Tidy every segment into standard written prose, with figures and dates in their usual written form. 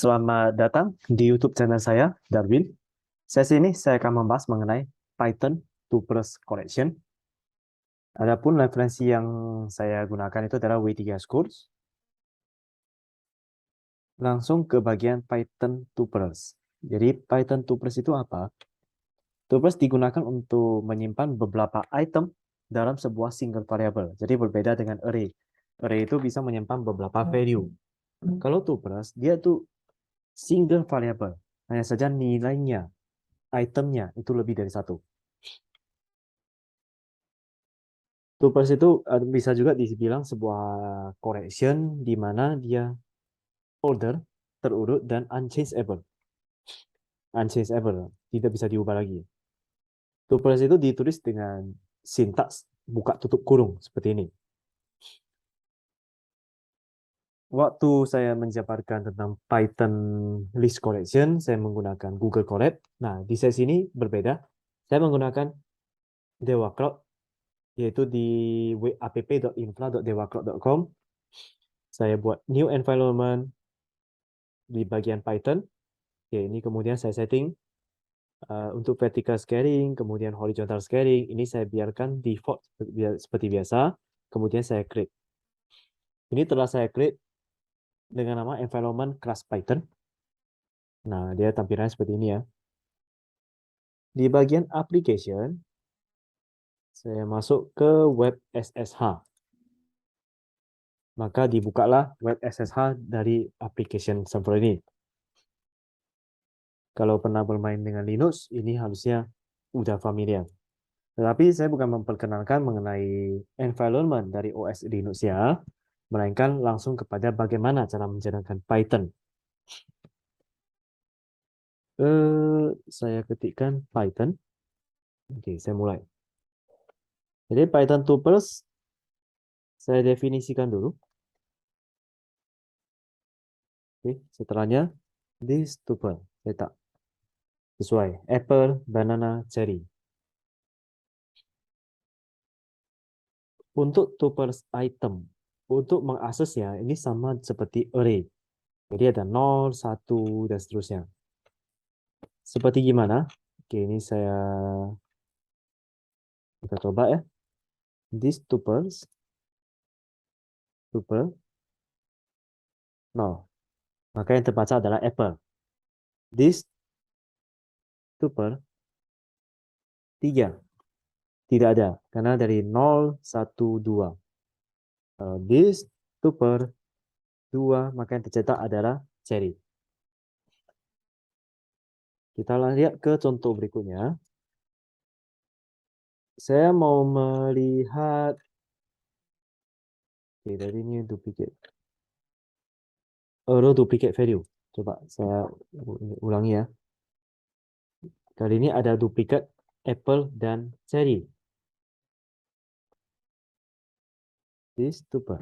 Selamat datang di YouTube channel saya, Darwin. Sesi ini saya akan membahas mengenai Python 2+ Collection. Adapun referensi yang saya gunakan itu adalah W3 Schools. Langsung ke bagian Python 2+. Jadi Python 2+ itu apa? 2+ digunakan untuk menyimpan beberapa item dalam sebuah single variable. Jadi berbeda dengan array. Array itu bisa menyimpan beberapa value. Kalau 2+, dia tuh single variable. Hanya saja nilainya, itemnya itu lebih dari satu. Tupers itu bisa juga dibilang sebuah collection di mana dia order, terurut, dan unchangeable. Unchangeable, tidak bisa diubah lagi. Tupers itu ditulis dengan sintaks buka tutup kurung seperti ini. Waktu saya menjabarkan tentang Python list collection, saya menggunakan Google Colab. Nah, di sesi ini berbeda. Saya menggunakan Dewa Cloud, yaitu di app.infra.dewacloud.com. Saya buat new environment di bagian Python. Oke, ini kemudian saya setting untuk vertical scaling, kemudian horizontal scaling. Ini saya biarkan default seperti biasa. Kemudian saya create. Ini telah saya create dengan nama environment class Python. Nah, dia tampilannya seperti ini ya. Di bagian application, saya masuk ke web SSH. Maka dibukalah web SSH dari application server ini. Kalau pernah bermain dengan Linux, ini harusnya udah familiar. Tetapi saya bukan memperkenalkan mengenai environment dari OS Linux ya, melainkan langsung kepada bagaimana cara menjalankan Python. Saya ketikkan Python. Oke, saya mulai. Jadi Python tuples saya definisikan dulu. Oke, setelahnya this tuple letak sesuai apple, banana, cherry. Untuk tuples item, untuk mengaksesnya ini sama seperti array. Jadi ada 0, 1, dan seterusnya. Seperti gimana? Oke, ini kita coba ya. This tuple 0. Maka yang terbaca adalah apple. This tuple 3. Tidak ada, karena dari 0, 1, 2. This tuple 2, maka yang tercetak adalah cherry. Kita lihat ke contoh berikutnya. Saya mau melihat, oke, dari ini duplicate. Row duplicate value. Coba saya ulangi ya. Kali ini ada duplikat apple dan cherry. This tuple.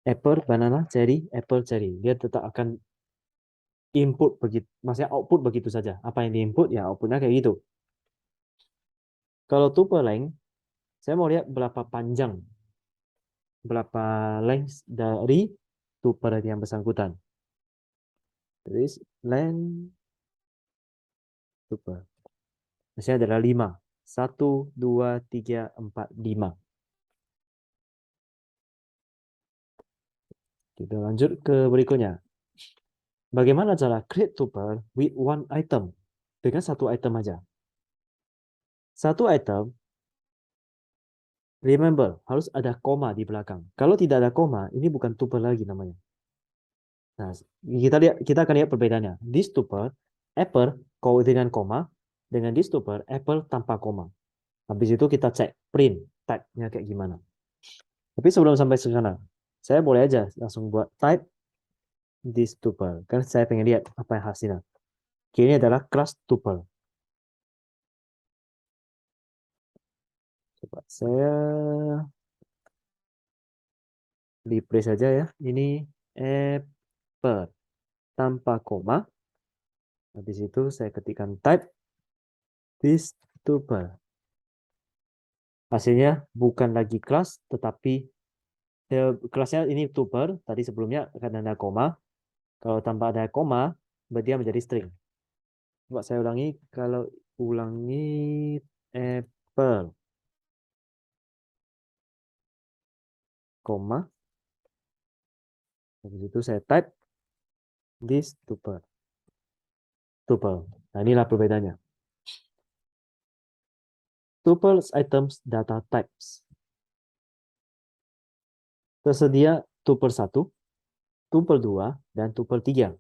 Apple, banana, cherry, apple, cherry. Dia tetap akan input begitu, maksudnya output begitu saja. Apa yang diinput ya outputnya kayak gitu. Kalau tuple length, saya mau lihat berapa panjang, berapa length dari tuple yang bersangkutan. This length tuple. Maksudnya adalah 5. 1, 2, 3, 4, 5. Kita lanjut ke berikutnya. Bagaimana cara create tuple with one item? Dengan satu item aja. Satu item, remember, harus ada koma di belakang. Kalau tidak ada koma, ini bukan tuple lagi namanya. Nah, kita akan lihat perbedaannya. This tuple, apple dengan koma, dengan this tuple, apple tanpa koma. Habis itu kita cek print type-nya kayak gimana. Tapi sebelum sampai ke sana, saya boleh aja langsung buat type this tuple. Kan saya pengen lihat apa yang hasilnya. Ini adalah class tuple. Coba saya replace saja ya. Ini apple tanpa koma. Habis itu saya ketikkan type this tuple. Hasilnya bukan lagi kelas, tetapi kelasnya ini tuple. Tadi sebelumnya akan ada koma. Kalau tanpa ada koma, berarti dia menjadi string. Coba saya ulangi. Kalau ulangi apple, koma, habis itu saya type this tuple. Tuple. Nah, inilah perbedaannya. Tuples items data types. Tersedia tuple 1, tuple 2, dan tuple 3.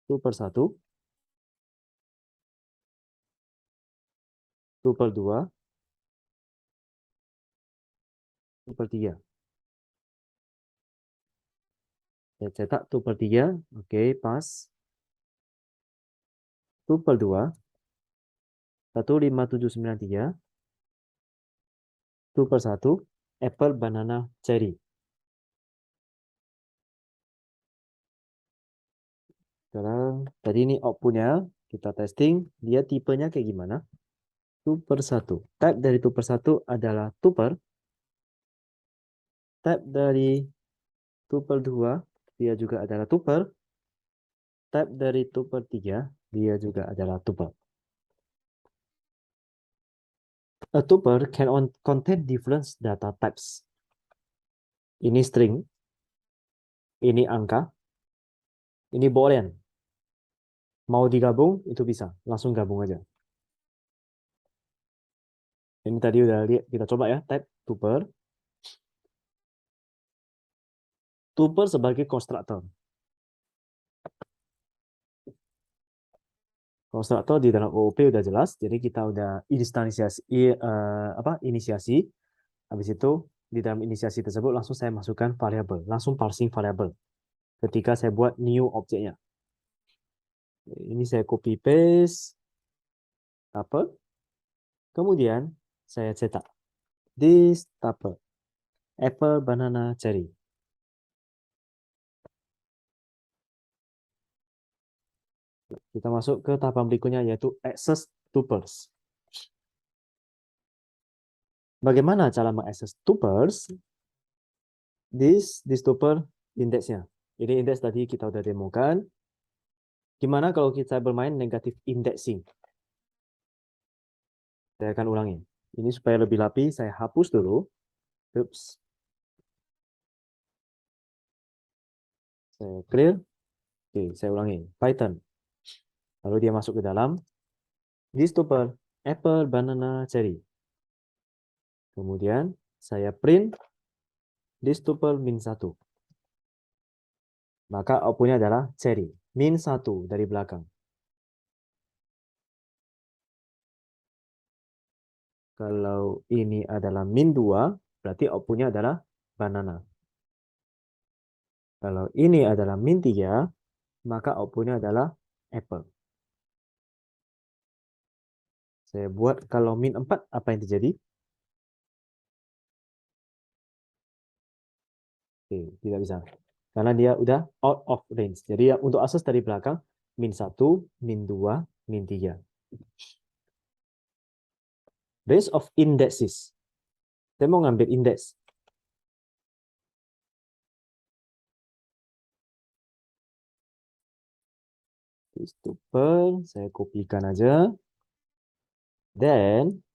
Tuple 1, tuple 2, tuple 3. Saya cetak tuple 3. Oke, pas. Tuple 2, 15793. Tuple 1, apple, banana, cherry. Sekarang, tadi ini outputnya, kita testing, dia tipenya kayak gimana. Tuple 1. Type dari tuple 1 adalah tuple. Type dari tuple 2, dia juga adalah tuple. Type dari tuple 3, dia juga adalah tuple. A tuple can contain different data types. Ini string, ini angka, ini boolean. Mau digabung, itu bisa. Langsung gabung aja. Ini tadi udah lihat, kita coba ya, type tuple. Tuple sebagai konstruktor. Konstruktor di dalam OOP udah jelas, jadi kita udah inisiasi. Habis itu di dalam inisiasi tersebut langsung saya masukkan variabel, langsung parsing variabel. Ketika saya buat new objeknya, ini saya copy paste, tuple, kemudian saya cetak this tuple, apple, banana, cherry. Kita masuk ke tahapan berikutnya yaitu access tuples. Bagaimana cara mengakses tuples? This tuple indeksnya. Ini indeks tadi kita udah demokan. Gimana kalau kita bermain negatif indexing? Saya akan ulangi. Ini supaya lebih rapi, saya hapus dulu. Oops. Saya clear. Oke, saya ulangi. Python. Lalu dia masuk ke dalam this tuple, apple, banana, cherry. Kemudian saya print this tuple min 1. Maka outputnya adalah cherry. Min 1 dari belakang. Kalau ini adalah min 2, berarti outputnya adalah banana. Kalau ini adalah min 3, maka outputnya adalah apple. Saya buat kalau min 4, apa yang terjadi? Oke, tidak bisa. Karena dia udah out of range. Jadi ya, untuk akses dari belakang, min 1, min 2, min 3. Range of indexes. Saya mau ngambil indeks. Tuple, saya kopikan aja. Then,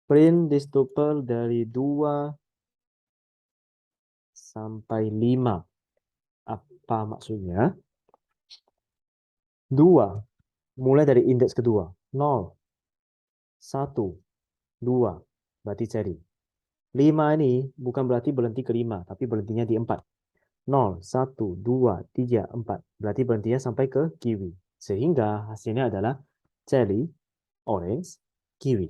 print this tuple dari 2 sampai 5. Apa maksudnya? 2, mulai dari indeks kedua. 0, 1, 2, berarti cherry. 5 ini bukan berarti berhenti ke 5, tapi berhentinya di 4. 0, 1, 2, 3, 4. Berarti berhentinya sampai ke kiwi. Sehingga hasilnya adalah cherry, orange, kiwi.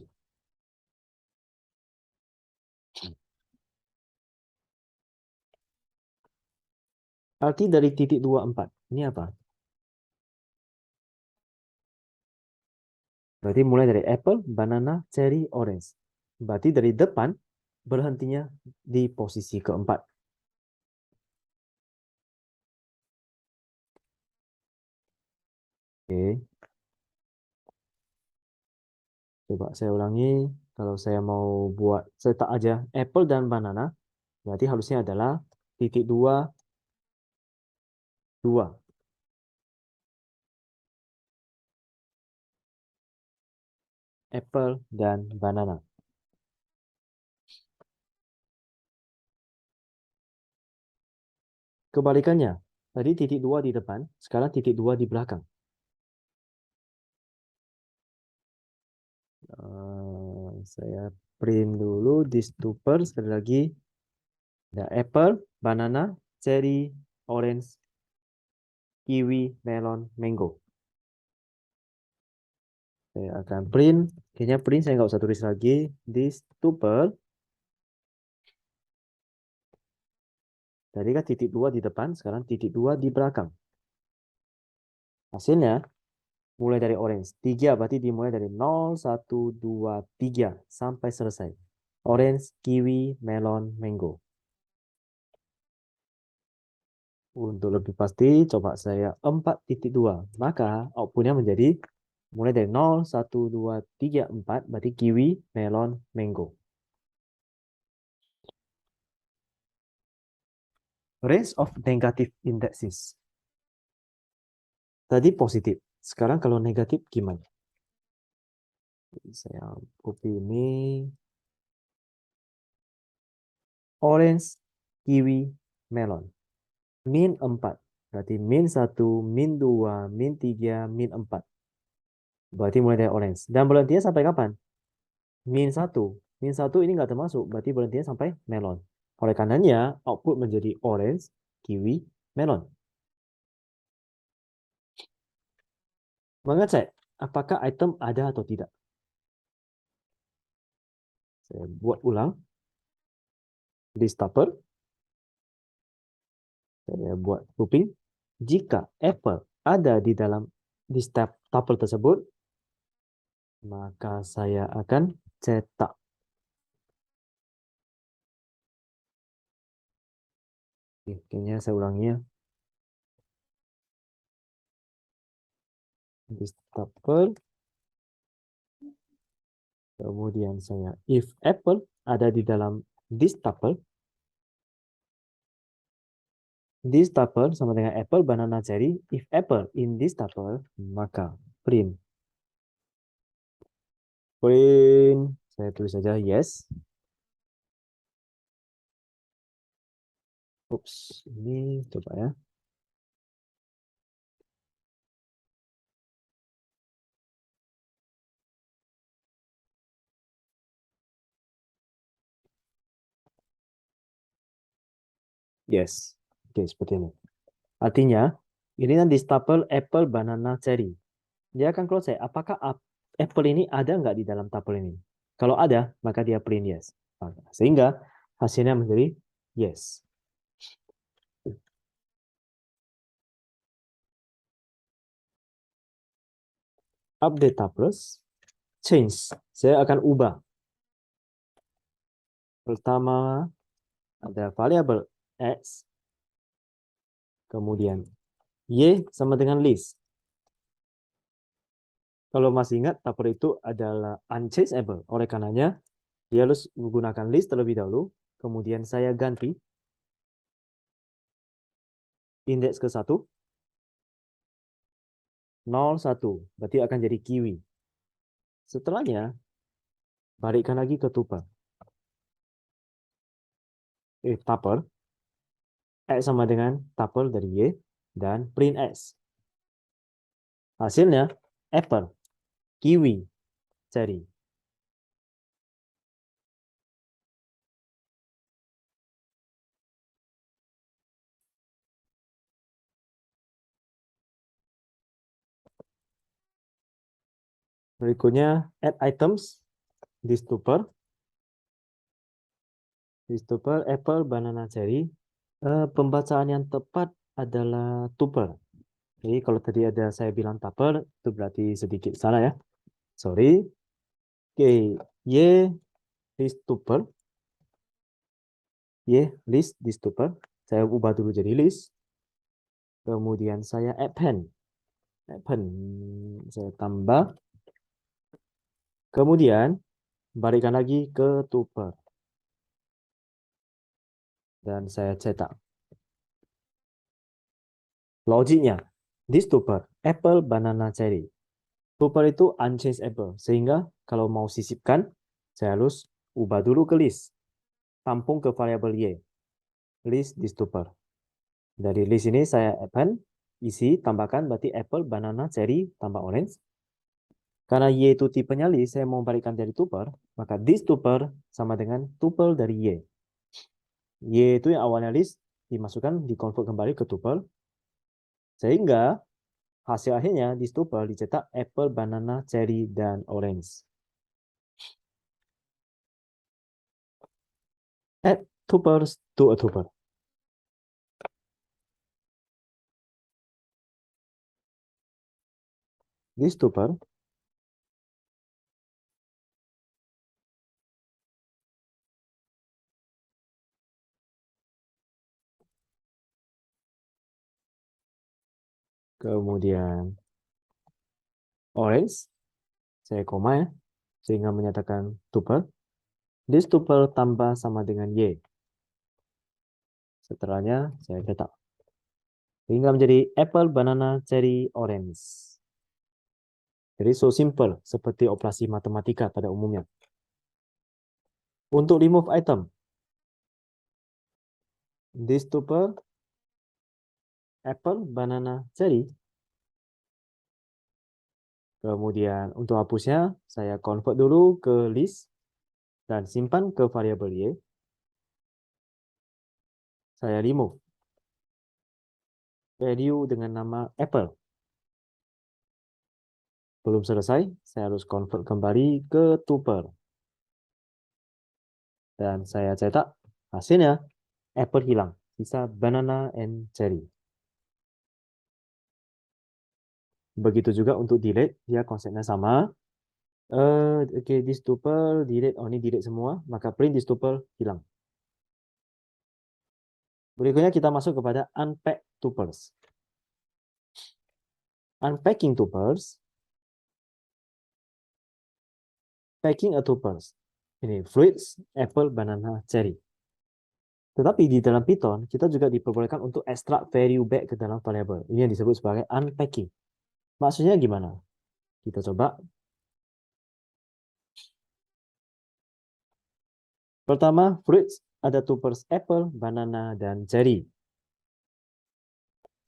Arti dari titik 24. Ini apa? Berarti mulai dari apple, banana, cherry, orange. Berarti dari depan berhentinya di posisi keempat. Oke. Coba saya ulangi. Kalau saya mau buat cetak aja apple dan banana, berarti harusnya adalah titik dua, dua. Apple dan banana. Kebalikannya, tadi titik dua di depan, sekarang titik dua di belakang. Saya print dulu di stupper sekali lagi. Ada apple, banana, cherry, orange, kiwi, melon, mango. Saya akan print. Kayaknya print saya nggak usah tulis lagi. Di stupper. Tadi kan titik dua di depan, sekarang titik dua di belakang. Hasilnya mulai dari orange. 3 berarti dimulai dari 0, 1, 2, 3 sampai selesai. Orange, kiwi, melon, mango. Untuk lebih pasti, coba saya 4.2. Maka outputnya menjadi mulai dari 0, 1, 2, 3, 4. Berarti kiwi, melon, mango. Range of negative indexes. Tadi positif. Sekarang kalau negatif gimana? Saya copy ini. Orange, kiwi, melon. Min 4. Berarti min 1, min 2, min 3, min 4. Berarti mulai dari orange. Dan berhentinya sampai kapan? Min 1. Min 1 ini nggak termasuk. Berarti berhentinya sampai melon. Oleh karenanya, output menjadi orange, kiwi, melon. Mengecek apakah item ada atau tidak. Saya buat ulang. Di stapler. Saya buat looping. Jika apple ada di dalam di stapler tersebut, maka saya akan cetak. Oke, kayaknya saya ulangi ya. Di stapler. Kemudian saya if apple ada di dalam this tuple. This tuple sama dengan apple, banana, cherry. If apple in this tuple, maka print. Print. Saya tulis saja yes. Ups, ini coba ya. Yes. Oke, seperti ini. Artinya, ini kan di tuple apple, banana, cherry. Dia akan cross check apakah apple ini ada nggak di dalam tuple ini. Kalau ada, maka dia print yes. Sehingga hasilnya menjadi yes. Update tuples, change. Saya akan ubah. Pertama, ada variabel X. Kemudian, Y sama dengan list. Kalau masih ingat, tuple itu adalah unchangeable. Oleh karenanya, dia harus menggunakan list terlebih dahulu. Kemudian saya ganti indeks ke 1. 0, 1. Berarti akan jadi kiwi. Setelahnya, balikkan lagi ke tuple. Tuple. X sama dengan tuple dari Y. Dan print X. Hasilnya, apple, kiwi, cherry. Berikutnya, add items di tuple. Di tuple, apple, banana, cherry. Pembacaan yang tepat adalah tuple. Jadi kalau tadi ada saya bilang tuple, itu berarti sedikit salah ya. Sorry. Oke, Y list tuple. Y list di tuple. Saya ubah dulu jadi list. Kemudian saya append. Append. Saya tambah. Kemudian balikkan lagi ke tuple. Dan saya cetak. Logiknya, this tuple, apple, banana, cherry. Tuple itu unchanged apple, sehingga kalau mau sisipkan, saya harus ubah dulu ke list. Tampung ke variabel y. List this tuple. Dari list ini saya append, isi, tambahkan, berarti apple, banana, cherry, tambah orange. Karena y itu tipenya list, saya mau balikkan dari tuple, maka this tuple sama dengan tuple dari y. Y itu yang awalnya list, dimasukkan, dikonvert kembali ke tuple, sehingga hasil akhirnya di tuple dicetak apple, banana, cherry, dan orange. Add tuples to a tuple. This tuple kemudian orange, saya koma ya, sehingga menyatakan tuple. This tuple tambah sama dengan y. Setelahnya saya cetak. Sehingga menjadi apple, banana, cherry, orange. Jadi so simple, seperti operasi matematika pada umumnya. Untuk remove item, this tuple, apple, banana, cherry. Kemudian untuk hapusnya, saya convert dulu ke list dan simpan ke variabel y. Saya remove value dengan nama apple. Belum selesai, saya harus convert kembali ke tuple. Dan saya cetak, hasilnya apple hilang, sisa banana and cherry. Begitu juga untuk delete, dia konsepnya sama. Oke, this tuple delete, oh ini delete semua, maka print this tuple hilang. Berikutnya kita masuk kepada unpack tuples. Unpacking tuples, packing a tuples. Ini fruits, apple, banana, cherry. Tetapi di dalam Python, kita juga diperbolehkan untuk extract value back ke dalam variable. Ini yang disebut sebagai unpacking. Maksudnya gimana? Kita coba. Pertama, fruits, ada tuples apple, banana, dan cherry.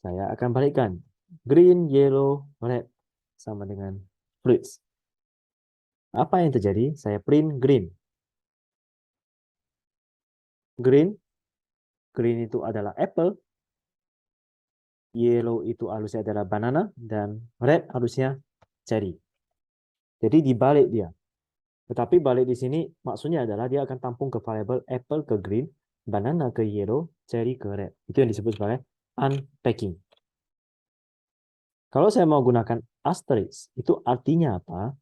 Saya akan balikkan. Green, yellow, red. Sama dengan fruits. Apa yang terjadi? Saya print green. Green itu adalah apple. Yellow itu harusnya adalah banana. Dan red harusnya cherry. Jadi dibalik dia. Tetapi balik di sini maksudnya adalah dia akan tampung ke variabel apple ke green, banana ke yellow, cherry ke red. Itu yang disebut sebagai unpacking. Kalau saya mau gunakan asterisk, itu artinya apa?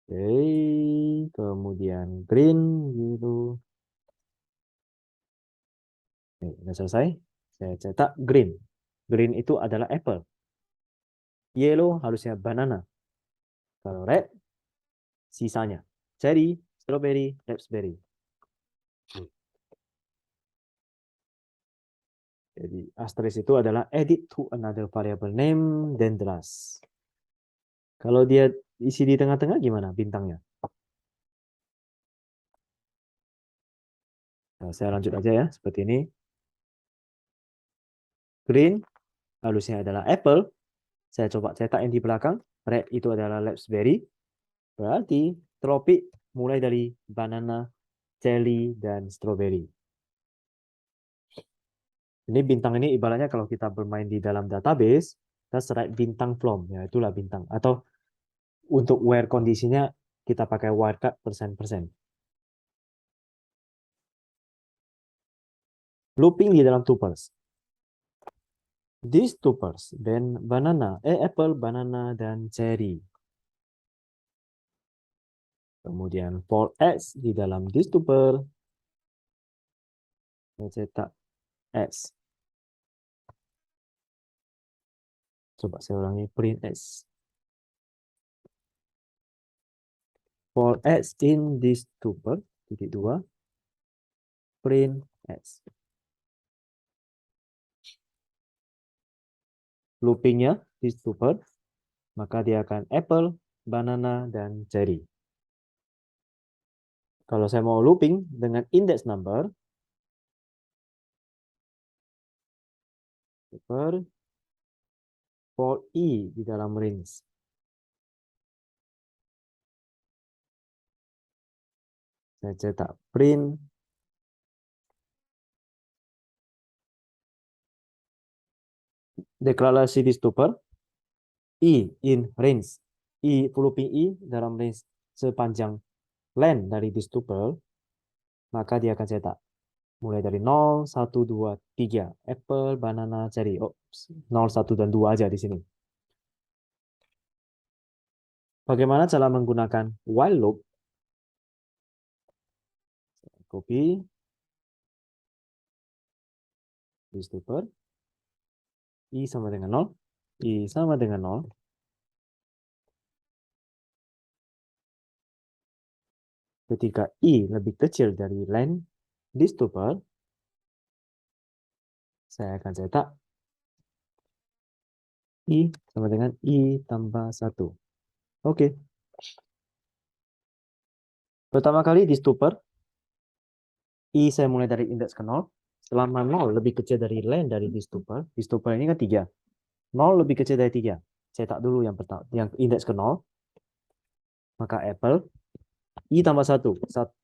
Oke, kemudian green, yellow. Oke, sudah selesai. Saya cetak green. Green itu adalah apple. Yellow harusnya banana. Kalau red, sisanya. Cherry, strawberry, raspberry. Jadi asterisk itu adalah edit to another variable name then the last. Kalau dia isi di tengah-tengah gimana bintangnya? Nah, saya lanjut aja ya, seperti ini. Green harusnya adalah apple. Saya coba cetak yang di belakang. Red itu adalah raspberry. Berarti tropik mulai dari banana, cherry, dan strawberry. Ini bintang ini ibaratnya kalau kita bermain di dalam database, kita select bintang from, ya itulah bintang. Atau untuk where kondisinya kita pakai wildcard %%. Looping di dalam tuples. These tuples, then banana, apple, banana, dan cherry. Kemudian for x di dalam this tuple, saya cetak x. Coba saya ulangi, print X. For X in this tuple, titik 2, print X. Loopingnya this tuple, maka dia akan apple, banana, dan cherry. Kalau saya mau looping dengan index number, for I di dalam range. Saya cetak print deklarasi this tuple, I in range. I looping I dalam range sepanjang len dari this tuple, maka dia akan cetak mulai dari 0, 1, 2, 3. Apple, banana, cherry. Oh, 0, 1, dan 2 aja di sini. Bagaimana cara menggunakan while loop? Copy. This tuple. I sama dengan 0. I sama dengan 0. Ketika I lebih kecil dari len this tuple, saya akan cetak I sama dengan I tambah 1. Oke. Pertama kali this tuple, I saya mulai dari indeks ke 0. Selama 0 lebih kecil dari len dari this tuple ini kan 3. 0 lebih kecil dari 3. Cetak dulu yang pertama, yang indeks ke 0. Maka apple, I tambah 1.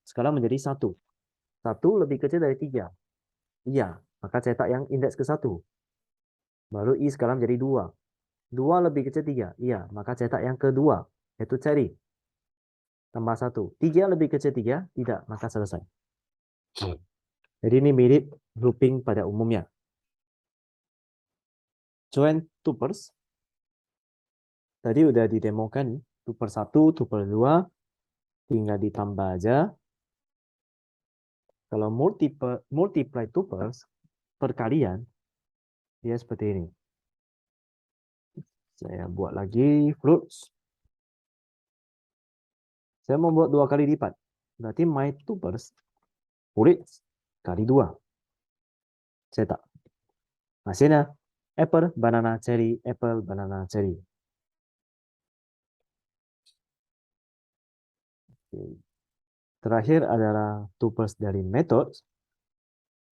Sekarang menjadi 1. 1 lebih kecil dari 3. Iya, maka cetak yang indeks ke 1. Baru I sekarang menjadi 2. 2 lebih kecil 3. Iya, maka cetak yang kedua, yaitu cherry. Tambah 1. 3 lebih kecil 3. Tidak, maka selesai. Jadi ini mirip grouping pada umumnya. Join tuples. Tadi udah didemokan tuple 1, tuple 2. Tinggal ditambah aja. Kalau multiply tuples, perkalian, dia seperti ini. Saya buat lagi fruits. Saya membuat 2 kali lipat. Berarti my tuples, fruits, kali 2. Cetak. Hasilnya, apple, banana, cherry, apple, banana, cherry. Terakhir adalah tuples dari methods.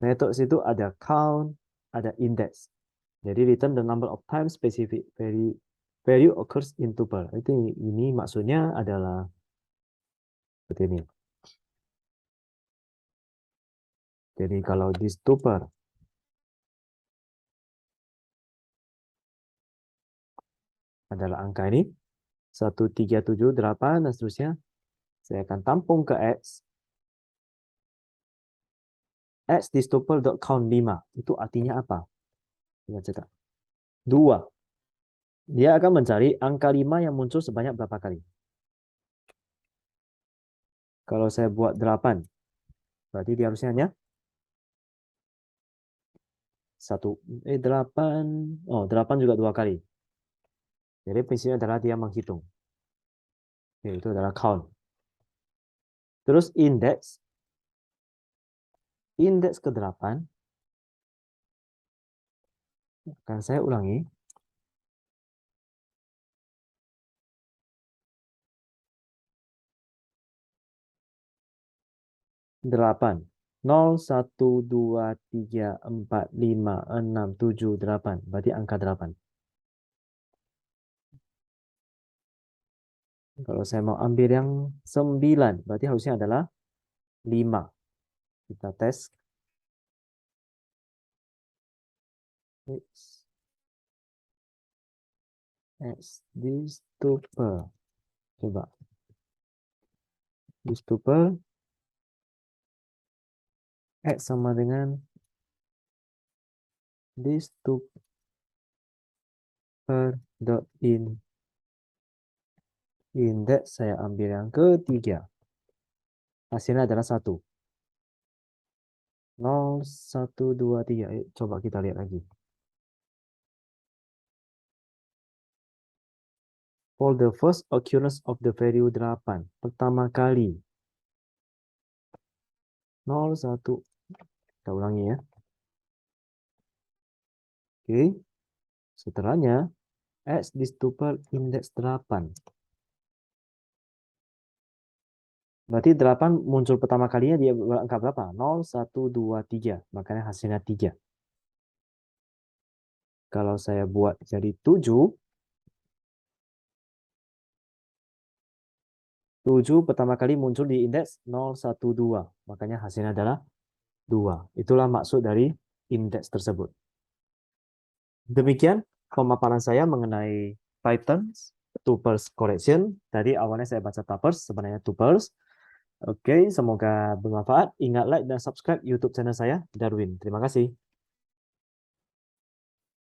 Methods itu ada count, ada index. Jadi return the number of times specific value occurs in tuple. Ini maksudnya adalah seperti ini. Jadi kalau this tuple adalah angka ini 1, 3, 7, 8 dan seterusnya, saya akan tampung ke X. X this tuple dot count 5. Itu artinya apa? Kita cetak 2. Dia akan mencari angka 5 yang muncul sebanyak berapa kali. Kalau saya buat 8, berarti dia harusnya hanya 8 juga 2 kali. Jadi prinsipnya adalah dia menghitung. Itu adalah count. Terus indeks ke-8 akan saya ulangi. 8. 0, 1, 2, 3, 4, 5, 6, 7, 8. Berarti angka 8. Kalau saya mau ambil yang 9, berarti harusnya adalah 5. Kita tes. X this tuple. Coba. This tuple X sama dengan this tuple dot index saya ambil yang ketiga. Hasilnya adalah 1. 0, 1, 2, 3. Coba kita lihat lagi. For the first occurrence of the value 8. Pertama kali. 0, 1. Kita ulangi ya. Oke. Setelahnya, X di tuple indeks 8. Berarti 8 muncul pertama kalinya di angka berapa? 0, 1, 2, 3. Makanya hasilnya 3. Kalau saya buat jadi 7, 7 pertama kali muncul di indeks 0, 1, 2. Makanya hasilnya adalah 2. Itulah maksud dari indeks tersebut. Demikian pemaparan saya mengenai Python tuples collection. Tadi awalnya saya baca tuples, sebenarnya tuples. Oke, semoga bermanfaat. Ingat like dan subscribe YouTube channel saya, Darwin. Terima kasih.